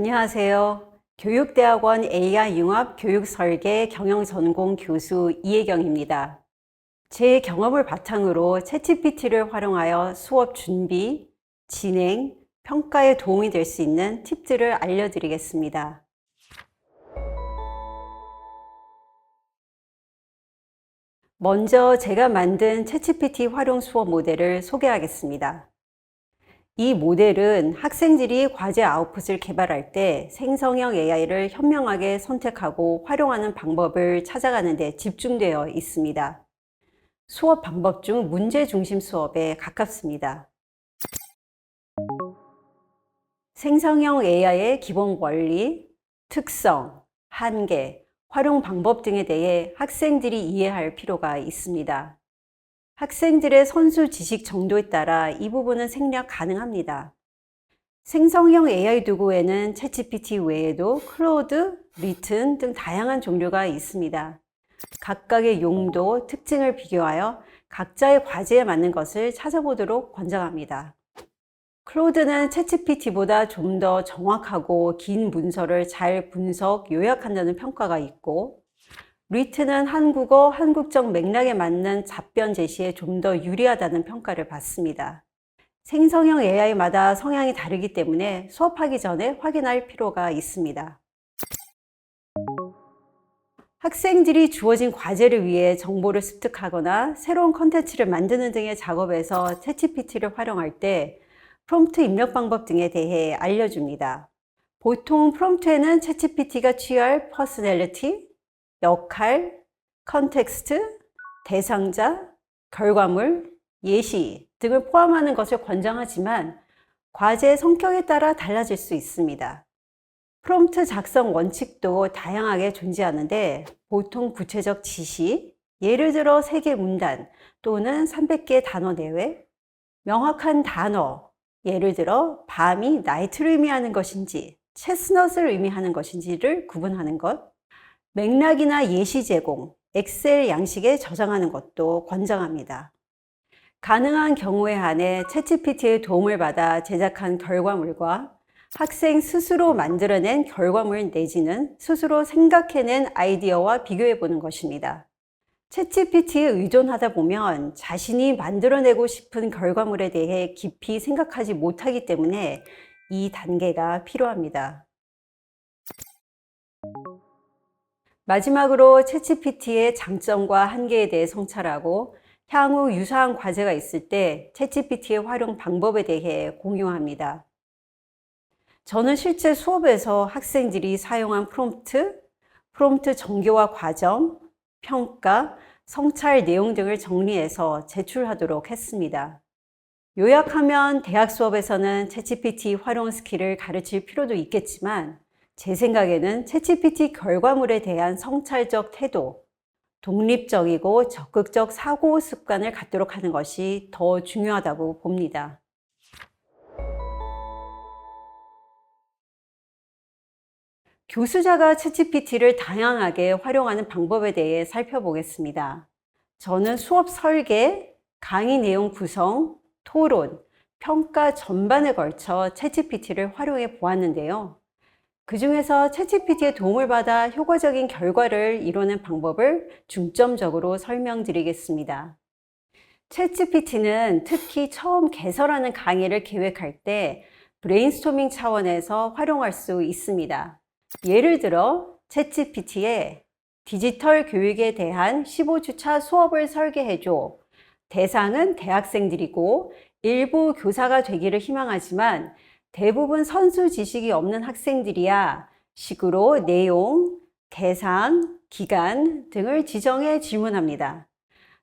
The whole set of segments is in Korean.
안녕하세요. 교육대학원 AI 융합 교육설계 경영전공 교수 이혜경입니다. 제 경험을 바탕으로 챗GPT를 활용하여 수업 준비, 진행, 평가에 도움이 될 수 있는 팁들을 알려드리겠습니다. 먼저 제가 만든 챗GPT 활용 수업 모델을 소개하겠습니다. 이 모델은 학생들이 과제 아웃풋을 개발할 때 생성형 AI를 현명하게 선택하고 활용하는 방법을 찾아가는 데 집중되어 있습니다. 수업 방법 중 문제 중심 수업에 가깝습니다. 생성형 AI의 기본 원리, 특성, 한계, 활용 방법 등에 대해 학생들이 이해할 필요가 있습니다. 학생들의 선수 지식 정도에 따라 이 부분은 생략 가능합니다. 생성형 AI 도구에는 챗GPT 외에도 클로드, 리튼 등 다양한 종류가 있습니다. 각각의 용도, 특징을 비교하여 각자의 과제에 맞는 것을 찾아보도록 권장합니다. 클로드는 챗GPT보다 좀 더 정확하고 긴 문서를 잘 분석, 요약한다는 평가가 있고, 리트는 한국어, 한국적 맥락에 맞는 답변 제시에 좀 더 유리하다는 평가를 받습니다. 생성형 AI마다 성향이 다르기 때문에 수업하기 전에 확인할 필요가 있습니다. 학생들이 주어진 과제를 위해 정보를 습득하거나 새로운 컨텐츠를 만드는 등의 작업에서 챗GPT를 활용할 때 프롬프트 입력 방법 등에 대해 알려줍니다. 보통 프롬프트에는 챗GPT가 취할 퍼스널리티, 역할, 컨텍스트, 대상자, 결과물, 예시 등을 포함하는 것을 권장하지만 과제의 성격에 따라 달라질 수 있습니다. 프롬프트 작성 원칙도 다양하게 존재하는데 보통 구체적 지시, 예를 들어 3개 문단 또는 300개 단어 내외, 명확한 단어, 예를 들어 밤이 나이트를 의미하는 것인지 체스넛을 의미하는 것인지를 구분하는 것, 맥락이나 예시 제공, 엑셀 양식에 저장하는 것도 권장합니다. 가능한 경우에 한해 챗GPT의 도움을 받아 제작한 결과물과 학생 스스로 만들어낸 결과물 내지는 스스로 생각해낸 아이디어와 비교해 보는 것입니다. 챗GPT에 의존하다 보면 자신이 만들어내고 싶은 결과물에 대해 깊이 생각하지 못하기 때문에 이 단계가 필요합니다. 마지막으로 챗GPT의 장점과 한계에 대해 성찰하고 향후 유사한 과제가 있을 때 챗GPT의 활용 방법에 대해 공유합니다. 저는 실제 수업에서 학생들이 사용한 프롬프트 전개와 과정, 평가, 성찰 내용 등을 정리해서 제출하도록 했습니다. 요약하면 대학 수업에서는 챗GPT 활용 스킬을 가르칠 필요도 있겠지만 제 생각에는 챗GPT 결과물에 대한 성찰적 태도, 독립적이고 적극적 사고 습관을 갖도록 하는 것이 더 중요하다고 봅니다. 교수자가 챗GPT를 다양하게 활용하는 방법에 대해 살펴보겠습니다. 저는 수업 설계, 강의 내용 구성, 토론, 평가 전반에 걸쳐 챗GPT를 활용해 보았는데요. 그 중에서 챗GPT의 도움을 받아 효과적인 결과를 이루는 방법을 중점적으로 설명드리겠습니다. 챗GPT는 특히 처음 개설하는 강의를 계획할 때 브레인스토밍 차원에서 활용할 수 있습니다. 예를 들어 챗GPT에 디지털 교육에 대한 15주차 수업을 설계해줘. 대상은 대학생들이고 일부 교사가 되기를 희망하지만 대부분 선수 지식이 없는 학생들이야 식으로 내용, 대상, 기간 등을 지정해 질문합니다.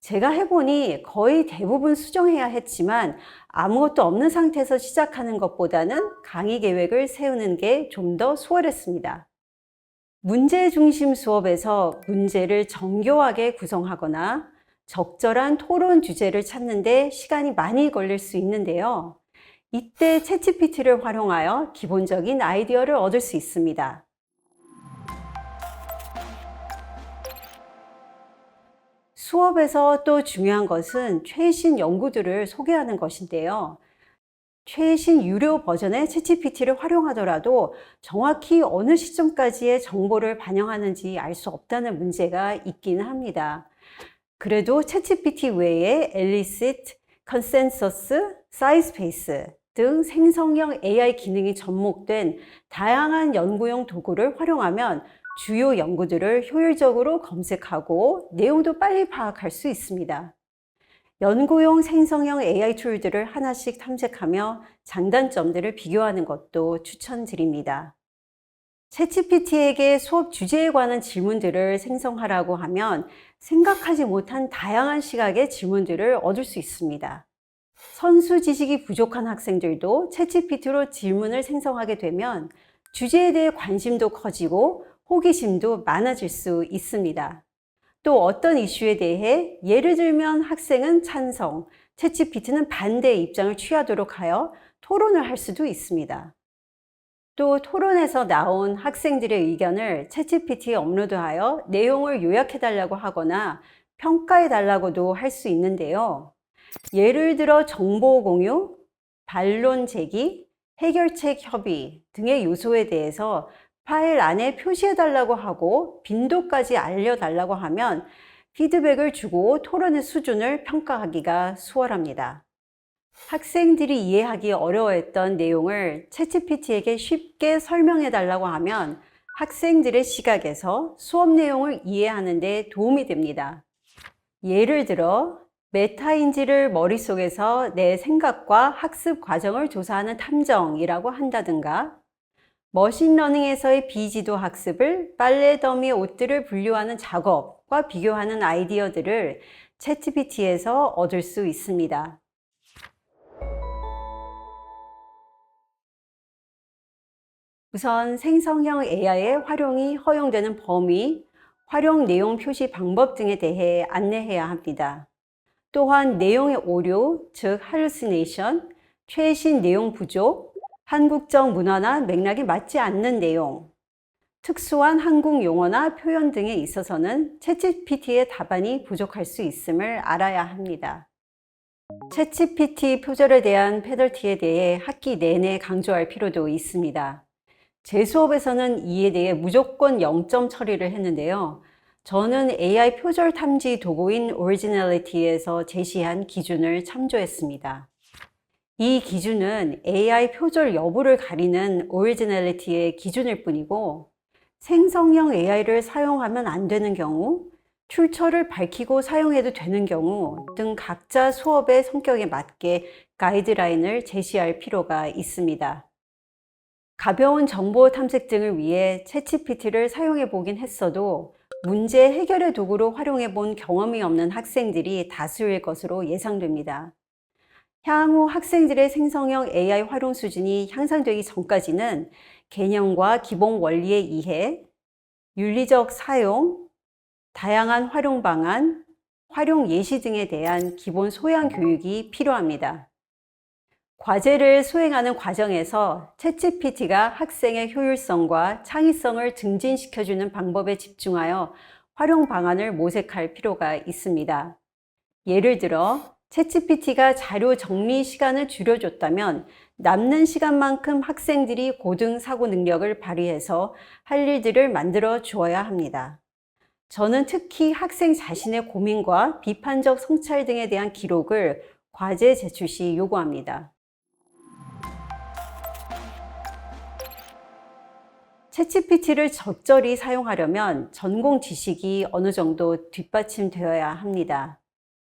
제가 해보니 거의 대부분 수정해야 했지만 아무것도 없는 상태에서 시작하는 것보다는 강의 계획을 세우는 게 좀 더 수월했습니다. 문제 중심 수업에서 문제를 정교하게 구성하거나 적절한 토론 주제를 찾는 데 시간이 많이 걸릴 수 있는데요. 이때 챗GPT를 활용하여 기본적인 아이디어를 얻을 수 있습니다. 수업에서 또 중요한 것은 최신 연구들을 소개하는 것인데요. 최신 유료 버전의 챗GPT를 활용하더라도 정확히 어느 시점까지의 정보를 반영하는지 알 수 없다는 문제가 있기는 합니다. 그래도 챗GPT 외에 엘리시트, 컨센서스, 사이스페이스 등 생성형 AI 기능이 접목된 다양한 연구용 도구를 활용하면 주요 연구들을 효율적으로 검색하고 내용도 빨리 파악할 수 있습니다. 연구용 생성형 AI 툴들을 하나씩 탐색하며 장단점들을 비교하는 것도 추천드립니다. 챗GPT에게 수업 주제에 관한 질문들을 생성하라고 하면 생각하지 못한 다양한 시각의 질문들을 얻을 수 있습니다. 선수 지식이 부족한 학생들도 챗GPT로 질문을 생성하게 되면 주제에 대해 관심도 커지고 호기심도 많아질 수 있습니다. 또 어떤 이슈에 대해 예를 들면 학생은 찬성, 챗GPT는 반대의 입장을 취하도록 하여 토론을 할 수도 있습니다. 또 토론에서 나온 학생들의 의견을 챗GPT에 업로드하여 내용을 요약해달라고 하거나 평가해달라고도 할 수 있는데요. 예를 들어 정보 공유, 반론 제기, 해결책 협의 등의 요소에 대해서 파일 안에 표시해달라고 하고 빈도까지 알려달라고 하면 피드백을 주고 토론의 수준을 평가하기가 수월합니다. 학생들이 이해하기 어려워했던 내용을 챗GPT에게 쉽게 설명해달라고 하면 학생들의 시각에서 수업 내용을 이해하는 데 도움이 됩니다. 예를 들어 메타인지를 머릿속에서 내 생각과 학습 과정을 조사하는 탐정이라고 한다든가 머신러닝에서의 비지도 학습을 빨래 더미 옷들을 분류하는 작업과 비교하는 아이디어들을 챗GPT에서 얻을 수 있습니다. 우선 생성형 AI의 활용이 허용되는 범위, 활용 내용 표시 방법 등에 대해 안내해야 합니다. 또한 내용의 오류, 즉 hallucination, 최신 내용 부족, 한국적 문화나 맥락이 맞지 않는 내용, 특수한 한국 용어나 표현 등에 있어서는 챗GPT의 답안이 부족할 수 있음을 알아야 합니다. 챗GPT 표절에 대한 페널티에 대해 학기 내내 강조할 필요도 있습니다. 제 수업에서는 이에 대해 무조건 0점 처리를 했는데요. 저는 AI 표절 탐지 도구인 Originality에서 제시한 기준을 참조했습니다. 이 기준은 AI 표절 여부를 가리는 Originality의 기준일 뿐이고 생성형 AI를 사용하면 안 되는 경우, 출처를 밝히고 사용해도 되는 경우 등 각자 수업의 성격에 맞게 가이드라인을 제시할 필요가 있습니다. 가벼운 정보 탐색 등을 위해 챗GPT를 사용해 보긴 했어도 문제 해결의 도구로 활용해 본 경험이 없는 학생들이 다수일 것으로 예상됩니다. 향후 학생들의 생성형 AI 활용 수준이 향상되기 전까지는 개념과 기본 원리의 이해, 윤리적 사용, 다양한 활용 방안, 활용 예시 등에 대한 기본 소양 교육이 필요합니다. 과제를 수행하는 과정에서 챗GPT가 학생의 효율성과 창의성을 증진시켜주는 방법에 집중하여 활용 방안을 모색할 필요가 있습니다. 예를 들어 챗GPT가 자료 정리 시간을 줄여줬다면 남는 시간만큼 학생들이 고등 사고 능력을 발휘해서 할 일들을 만들어 주어야 합니다. 저는 특히 학생 자신의 고민과 비판적 성찰 등에 대한 기록을 과제 제출 시 요구합니다. 챗GPT를 적절히 사용하려면 전공 지식이 어느 정도 뒷받침되어야 합니다.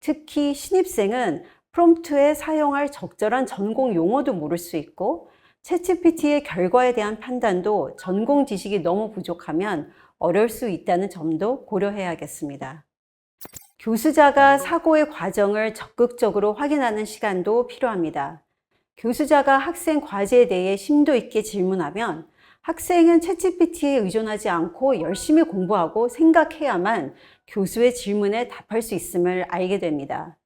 특히 신입생은 프롬프트에 사용할 적절한 전공 용어도 모를 수 있고 챗GPT의 결과에 대한 판단도 전공 지식이 너무 부족하면 어려울 수 있다는 점도 고려해야겠습니다. 교수자가 사고의 과정을 적극적으로 확인하는 시간도 필요합니다. 교수자가 학생 과제에 대해 심도 있게 질문하면 학생은 챗GPT에 의존하지 않고 열심히 공부하고 생각해야만 교수의 질문에 답할 수 있음을 알게 됩니다.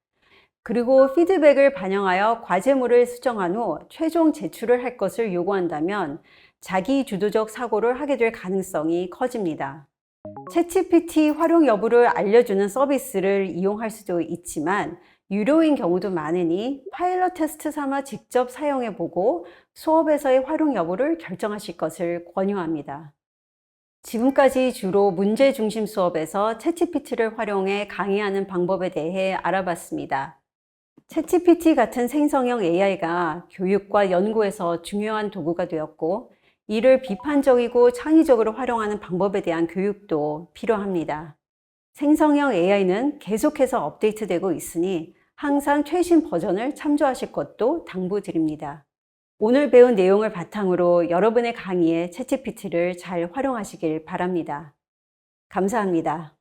그리고 피드백을 반영하여 과제물을 수정한 후 최종 제출을 할 것을 요구한다면 자기 주도적 사고를 하게 될 가능성이 커집니다. 챗GPT 활용 여부를 알려주는 서비스를 이용할 수도 있지만 유료인 경우도 많으니 파일럿 테스트 삼아 직접 사용해보고 수업에서의 활용 여부를 결정하실 것을 권유합니다. 지금까지 주로 문제 중심 수업에서 챗GPT를 활용해 강의하는 방법에 대해 알아봤습니다. 챗GPT 같은 생성형 AI가 교육과 연구에서 중요한 도구가 되었고, 이를 비판적이고 창의적으로 활용하는 방법에 대한 교육도 필요합니다. 생성형 AI는 계속해서 업데이트되고 있으니 항상 최신 버전을 참조하실 것도 당부드립니다. 오늘 배운 내용을 바탕으로 여러분의 강의에 챗GPT를 잘 활용하시길 바랍니다. 감사합니다.